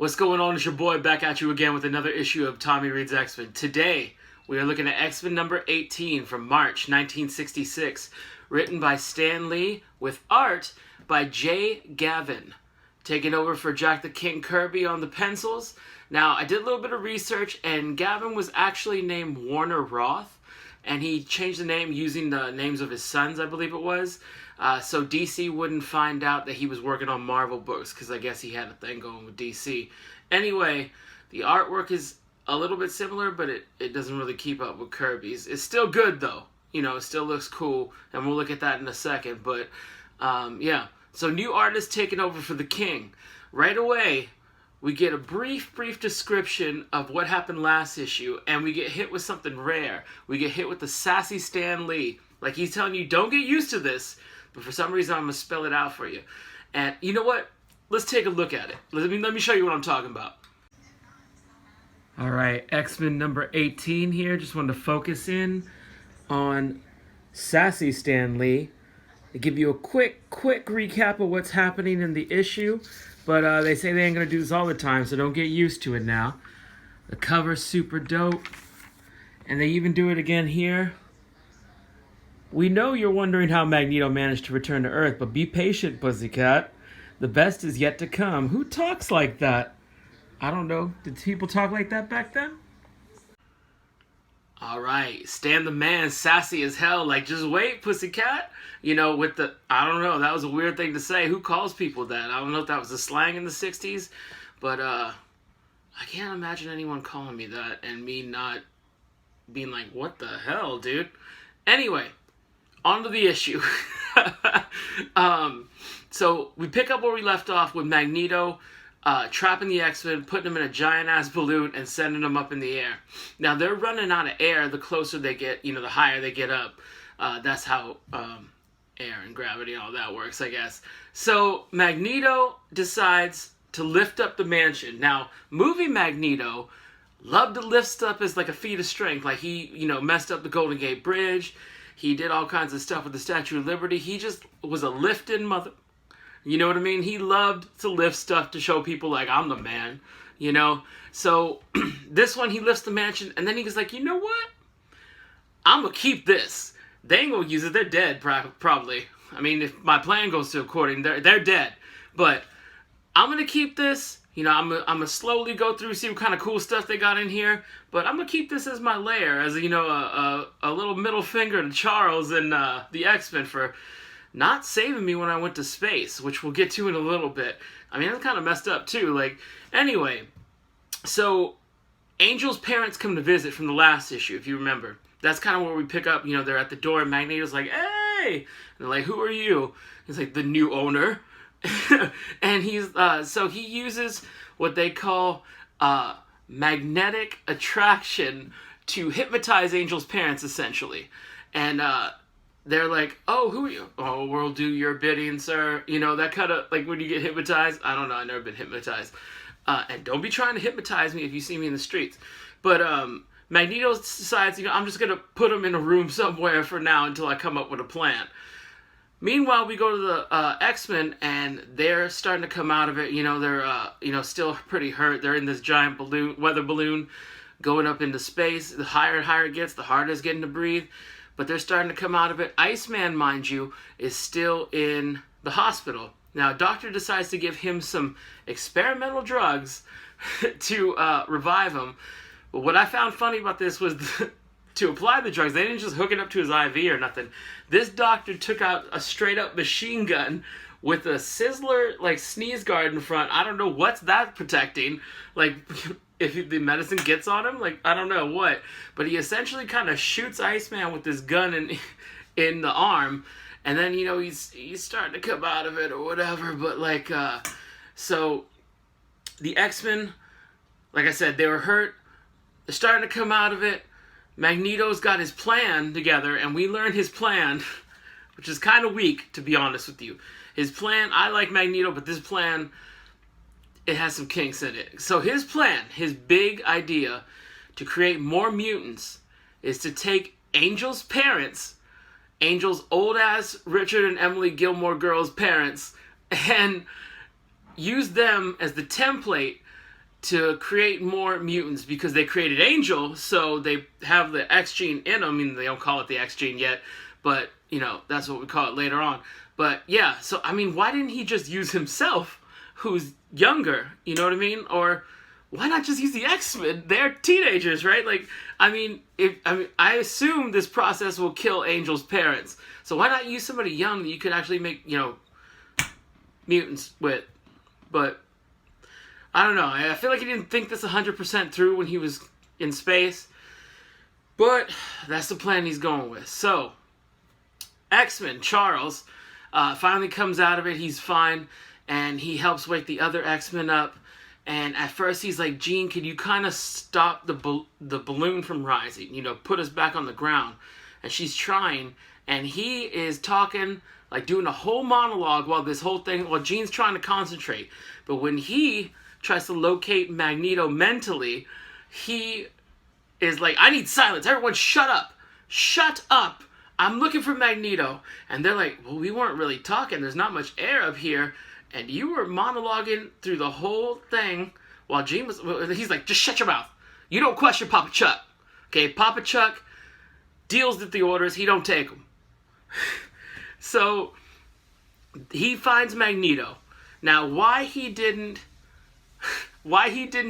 What's going on? It's your boy back at you again with another issue of Tommy Reads X-Men. Today, we are looking at X-Men number 18 from March 1966, written by Stan Lee with art by J. Gavin. Taking over for Jack the King Kirby on the pencils. Now, I did a little bit of research, and Gavin was actually named Warner Roth, and he changed the name using the names of his sons, I believe it was. So DC wouldn't find out that he was working on Marvel books, because I guess he had a thing going with DC. Anyway, the artwork is a little bit similar, but it doesn't really keep up with Kirby's. It's still good, though. You know, it still looks cool, and we'll look at that in a second. But, yeah. So, new artist taking over for the King. Right away, we get a brief description of what happened last issue, and we get hit with something rare. We get hit with the Sassy Stan Lee. Like, he's telling you, don't get used to this. But for some reason, I'm going to spell it out for you. And you know what? Let's take a look at it. Let me show you what I'm talking about. All right, X-Men number 18 here. Just wanted to focus in on Sassy Stan Lee. They give you a quick recap of what's happening in the issue. But they say they ain't going to do this all the time, so don't get used to it now. The cover's super dope. And they even do it again here. We know you're wondering how Magneto managed to return to Earth, but be patient, pussycat. The best is yet to come. Who talks like that? I don't know. Did people talk like that back then? Alright, Stan the man, sassy as hell. Like, just wait, pussycat. You know, with the... I don't know, that was a weird thing to say. Who calls people that? I don't know if that was a slang in the 60s, but, I can't imagine anyone calling me that and me not being like, what the hell, dude? Anyway... on to the issue. So we pick up where we left off with Magneto trapping the X-Men, putting them in a giant-ass balloon, and sending them up in the air. Now, they're running out of air the closer they get, you know, the higher they get up. That's how air and gravity and all that works, I guess. So Magneto decides to lift up the mansion. Now, movie Magneto loved to lift stuff as like a feat of strength. Like, he, you know, messed up the Golden Gate Bridge. He did all kinds of stuff with the Statue of Liberty. He just was a lifting mother... You know what I mean? He loved to lift stuff to show people, like, I'm the man. You know? So, this one, he lifts the mansion, and then he was like, you know what? I'm going to keep this. They ain't going to use it. They're dead, probably. I mean, if my plan goes to according, they're dead. But, I'm going to keep this. You know, I'm going to slowly go through, see what kind of cool stuff they got in here. But I'm going to keep this as my lair, as, you know, a little middle finger to Charles and the X-Men for not saving me when I went to space, which we'll get to in a little bit. I mean, that's kind of messed up, too. Like, anyway, so Angel's parents come to visit from the last issue, if you remember. That's kind of where we pick up, you know, they're at the door, and Magneto's like, hey! And they're like, who are you? He's like, the new owner. And he's so he uses what they call magnetic attraction to hypnotize Angel's parents, essentially. And they're like, oh, who are you? Oh, we'll do your bidding, sir. You know, that kind of, like, when you get hypnotized. I don't know, I've never been hypnotized. And don't be trying to hypnotize me if you see me in the streets. But Magneto decides, you know, I'm just going to put him in a room somewhere for now until I come up with a plan. Meanwhile, we go to the X-Men, and they're starting to come out of it. You know, they're, you know, still pretty hurt. They're in this giant balloon, weather balloon, going up into space. The higher and higher it gets, the harder it's getting to breathe. But they're starting to come out of it. Iceman, mind you, is still in the hospital. Now, doctor decides to give him some experimental drugs to revive him. But what I found funny about this was... to apply the drugs, they didn't just hook it up to his IV or nothing. This doctor took out a straight-up machine gun with a sizzler, like, sneeze guard in front. I don't know what's that protecting. Like, if the medicine gets on him, like, I don't know what. But he essentially kind of shoots Iceman with this gun in the arm. And then, you know, he's starting to come out of it or whatever. But, like, so the X-Men, like I said, they were hurt. They're starting to come out of it. Magneto's got his plan together, and we learn his plan, which is kind of weak, to be honest with you. His plan, I like Magneto, but this plan, it has some kinks in it. So his plan, his big idea to create more mutants is to take Angel's parents, Angel's old-ass Richard and Emily Gilmore girls' parents, and use them as the template to create more mutants because they created Angel, so they have the X gene in them. I mean, they don't call it the X gene yet, but, you know, that's what we call it later on. But, yeah, so, I mean, why didn't he just use himself, who's younger, you know what I mean? Or why not just use the X-Men? They're teenagers, right? Like, I assume this process will kill Angel's parents. So why not use somebody young that you could actually make, you know, mutants with? But I don't know. I feel like he didn't think this 100% through when he was in space. But that's the plan he's going with. So, X-Men, Charles, finally comes out of it. He's fine. And he helps wake the other X-Men up. And at first he's like, Jean, could you kind of stop the balloon from rising? You know, put us back on the ground. And she's trying. And he is talking, like doing a whole monologue while Jean's trying to concentrate. But when he tries to locate Magneto mentally, he is like, I need silence. Everyone shut up. Shut up. I'm looking for Magneto. And they're like, well, we weren't really talking. There's not much air up here. And you were monologuing through the whole thing while Jean was... He's like, just shut your mouth. You don't question Papa Chuck. Okay, Papa Chuck deals with the orders. He don't take them. So, he finds Magneto. Now, why he didn't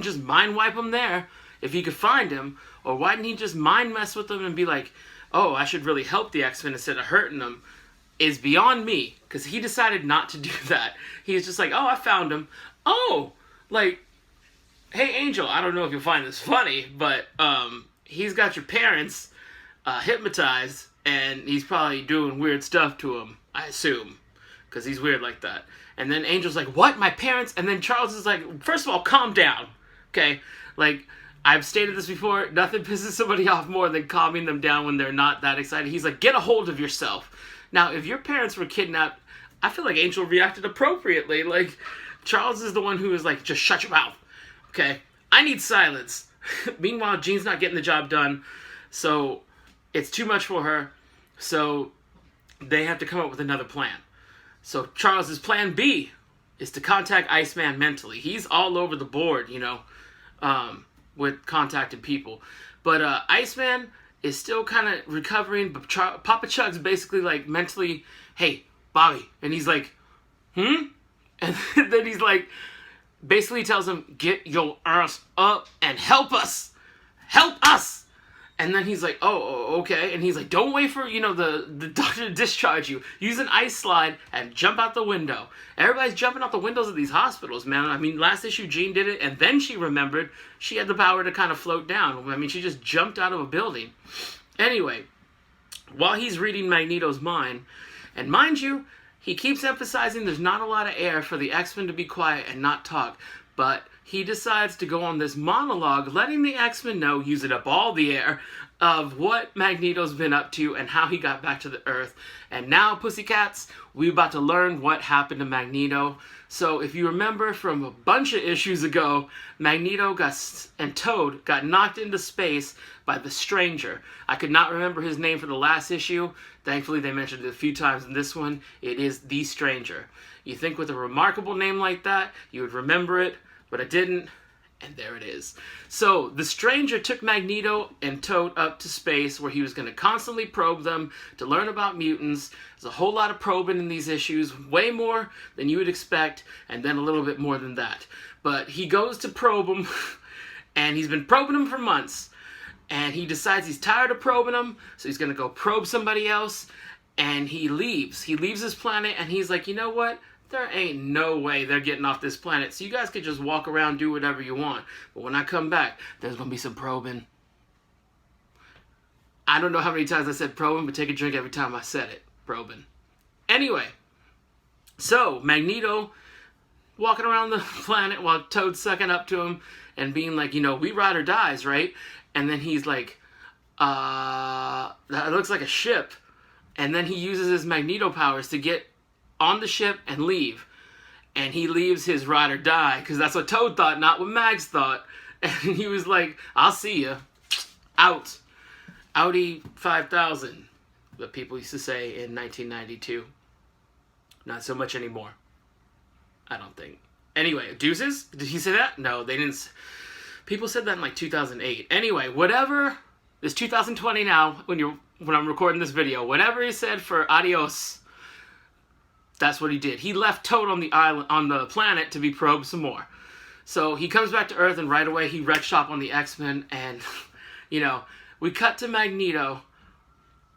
just mind wipe him there if he could find him, or why didn't he just mind mess with him and be like, oh, I should really help the X-Men instead of hurting them, is beyond me, because he decided not to do that. He's just like, oh, I found him. Oh, like, hey, Angel, I don't know if you'll find this funny, but he's got your parents hypnotized, and he's probably doing weird stuff to him, I assume, because he's weird like that. And then Angel's like, what, my parents? And then Charles is like, first of all, calm down, okay? Like, I've stated this before, nothing pisses somebody off more than calming them down when they're not that excited. He's like, get a hold of yourself. Now, if your parents were kidnapped, I feel like Angel reacted appropriately. Like, Charles is the one who is like, just shut your mouth, okay? I need silence. Meanwhile, Jean's not getting the job done, so it's too much for her. So they have to come up with another plan. So Charles's plan B is to contact Iceman mentally. He's all over the board, you know, with contacting people. But Iceman is still kind of recovering, but Papa Chuck's basically like mentally, hey, Bobby. And he's like, And then he's like, basically tells him, get your ass up and help us. Help us. And then he's like, oh, okay. And he's like, don't wait for, you know, the doctor to discharge you. Use an ice slide and jump out the window. Everybody's jumping out the windows of these hospitals, man. I mean, last issue, Jean did it, and then she remembered she had the power to kind of float down. I mean, she just jumped out of a building. Anyway, while he's reading Magneto's mind, and mind you, he keeps emphasizing there's not a lot of air for the X-Men to be quiet and not talk, but he decides to go on this monologue, letting the X-Men know, using up all the air, of what Magneto's been up to and how he got back to the Earth. And now, pussycats, we're about to learn what happened to Magneto. So, if you remember from a bunch of issues ago, Magneto and Toad got knocked into space by the Stranger. I could not remember his name for the last issue. Thankfully, they mentioned it a few times in this one. It is the Stranger. You think with a remarkable name like that, you would remember it, but I didn't, and there it is. So, the Stranger took Magneto and Toad up to space where he was going to constantly probe them to learn about mutants. There's a whole lot of probing in these issues, way more than you would expect, and then a little bit more than that. But he goes to probe them, and he's been probing them for months, and he decides he's tired of probing them, so he's going to go probe somebody else, and he leaves. He leaves his planet, and he's like, you know what? There ain't no way they're getting off this planet. So you guys could just walk around, do whatever you want. But when I come back, there's going to be some probing. I don't know how many times I said probing, but take a drink every time I said it. Probing. Anyway, so Magneto walking around the planet while Toad's sucking up to him and being like, you know, we ride or dies, right? And then he's like, that looks like a ship. And then he uses his Magneto powers to get on the ship and leave. And he leaves his ride or die, because that's what Toad thought, not what Mags thought. And he was like, I'll see ya. Out. Audi 5000. What people used to say in 1992. Not so much anymore. I don't think. Anyway, deuces? Did he say that? No, they didn't. People said that in like 2008. Anyway, whatever. It's 2020 now when I'm recording this video. Whatever he said for adios, that's what he did. He left Toad on the island, on the planet, to be probed some more. So he comes back to Earth, and right away he wrecks shop on the X-Men, and you know, we cut to Magneto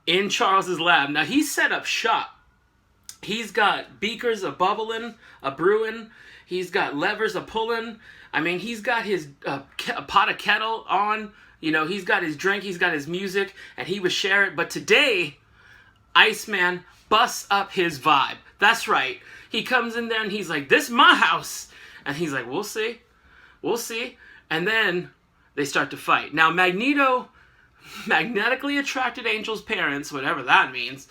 in Charles's lab. Now he's set up shop. He's got beakers a bubbling, a brewing. He's got levers a pulling. I mean, he's got his pot of kettle on. You know, he's got his drink. He's got his music, and he would share it. But today, Iceman busts up his vibe. That's right. He comes in there, and he's like, "This is my house." And he's like, "We'll see. We'll see." And then they start to fight. Now, Magneto magnetically attracted Angel's parents, whatever that means,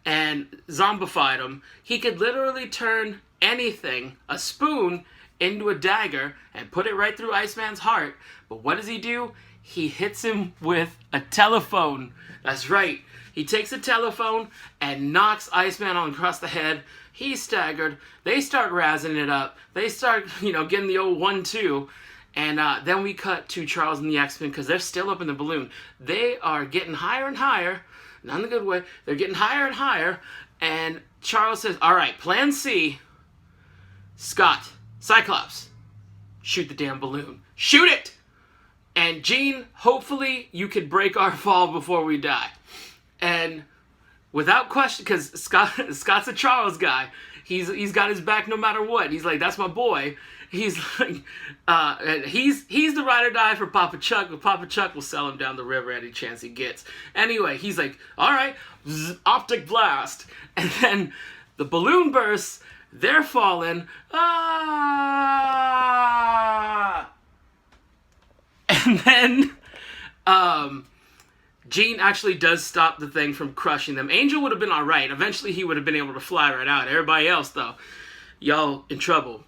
and zombified him. He could literally turn anything, a spoon, into a dagger and put it right through Iceman's heart. But what does he do? He hits him with a telephone. That's right. He takes a telephone and knocks Iceman on across the head. He's staggered. They start razzing it up. They start, getting the old 1-2. And then we cut to Charles and the X-Men because they're still up in the balloon. They are getting higher and higher. Not in the good way. They're getting higher and higher. And Charles says, "All right, plan C. Scott, Cyclops, shoot the damn balloon. Shoot it! And Jean, hopefully you could break our fall before we die." And without question, because Scott's a Charles guy. He's got his back no matter what. He's like, "That's my boy." He's like, he's the ride or die for Papa Chuck, but Papa Chuck will sell him down the river any chance he gets. Anyway, he's like, "All right, optic blast," and then the balloon bursts. They're falling. Ah! And then, Jean actually does stop the thing from crushing them. Angel would have been all right. Eventually, he would have been able to fly right out. Everybody else, though, y'all in trouble.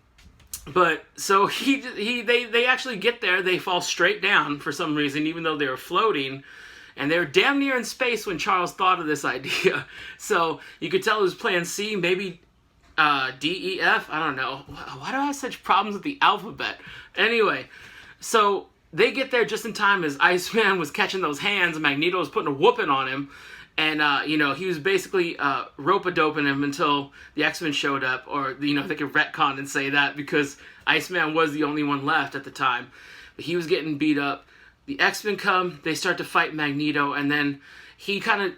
But so they actually get there. They fall straight down for some reason, even though they were floating, and they were damn near in space when Charles thought of this idea. So you could tell it was Plan C, maybe D, E, F. I don't know. Why do I have such problems with the alphabet? Anyway, so they get there just in time as Iceman was catching those hands, and Magneto was putting a whooping on him. And, he was basically rope-a-doping him until the X-Men showed up. Or, they could retcon and say that because Iceman was the only one left at the time. But he was getting beat up. The X-Men come, they start to fight Magneto, and then he kind of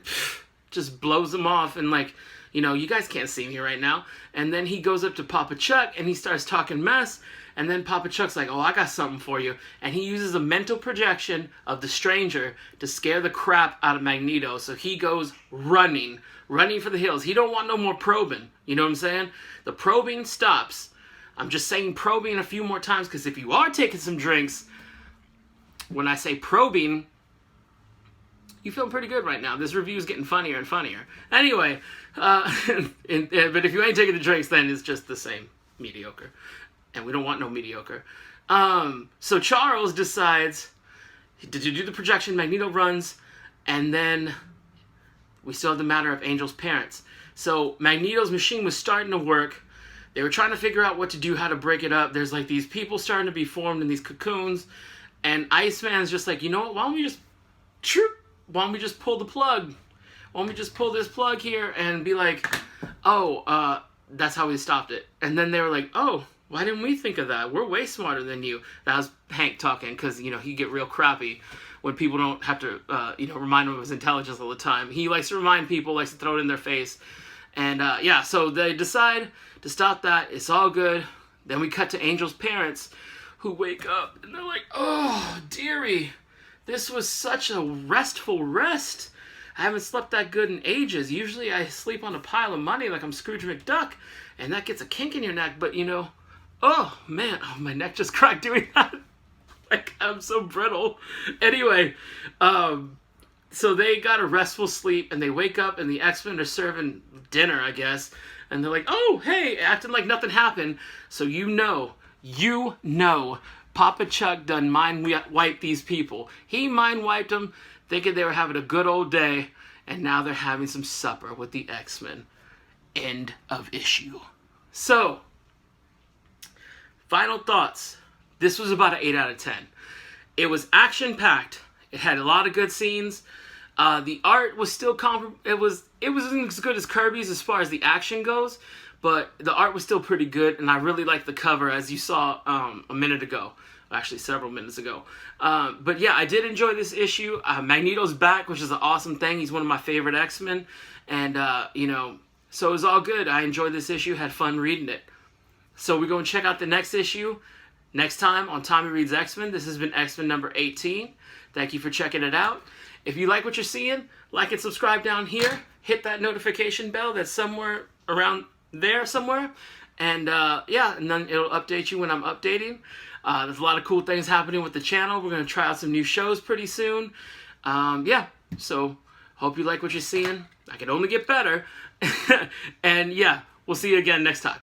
just blows them off and, you guys can't see me right now. And then he goes up to Papa Chuck, and he starts talking mess. And then Papa Chuck's like, "Oh, I got something for you." And he uses a mental projection of the stranger to scare the crap out of Magneto. So he goes running for the hills. He don't want no more probing. You know what I'm saying? The probing stops. I'm just saying probing a few more times because if you are taking some drinks, when I say probing, you feeling pretty good right now. This review is getting funnier and funnier. Anyway, but if you ain't taking the drinks, then it's just the same. Mediocre. And we don't want no mediocre. So Charles decides to do the projection. Magneto runs. And then we still have the matter of Angel's parents. So Magneto's machine was starting to work. They were trying to figure out what to do, how to break it up. There's these people starting to be formed in these cocoons. And Iceman's just like, "You know what? Why don't we just pull the plug? Why don't we just pull this plug here and be like, oh, that's how we stopped it." And then they were like, "Oh, why didn't we think of that? We're way smarter than you." That was Hank talking because, he get real crappy when people don't have to, remind him of his intelligence all the time. He likes to remind people, likes to throw it in their face. And, so they decide to stop that. It's all good. Then we cut to Angel's parents who wake up and they're like, "Oh, dearie, this was such a restful rest. I haven't slept that good in ages. Usually I sleep on a pile of money like I'm Scrooge McDuck, and that gets a kink in your neck, but oh, man. Oh, my neck just cracked doing that. I'm so brittle. Anyway, so they got a restful sleep, and they wake up, and the X-Men are serving dinner, I guess. And they're like, "Oh, hey," acting like nothing happened. So Papa Chuck done mind-wiped these people. He mind-wiped them, thinking they were having a good old day, and now they're having some supper with the X-Men. End of issue. So final thoughts. This was about an 8 out of 10. It was action-packed. It had a lot of good scenes. The art was still it wasn't as good as Kirby's as far as the action goes, but the art was still pretty good, and I really liked the cover, as you saw a minute ago. Actually, several minutes ago. But yeah, I did enjoy this issue. Magneto's back, which is an awesome thing. He's one of my favorite X-Men. And, you know, so it was all good. I enjoyed this issue, had fun reading it. So we're going to check out the next issue next time on Tommy Reads X-Men. This has been X-Men number 18. Thank you for checking it out. If you like what you're seeing, like and subscribe down here. Hit that notification bell that's somewhere around there somewhere. And, yeah, and then it'll update you when I'm updating. There's a lot of cool things happening with the channel. We're going to try out some new shows pretty soon. Yeah, so hope you like what you're seeing. I can only get better. And yeah, we'll see you again next time.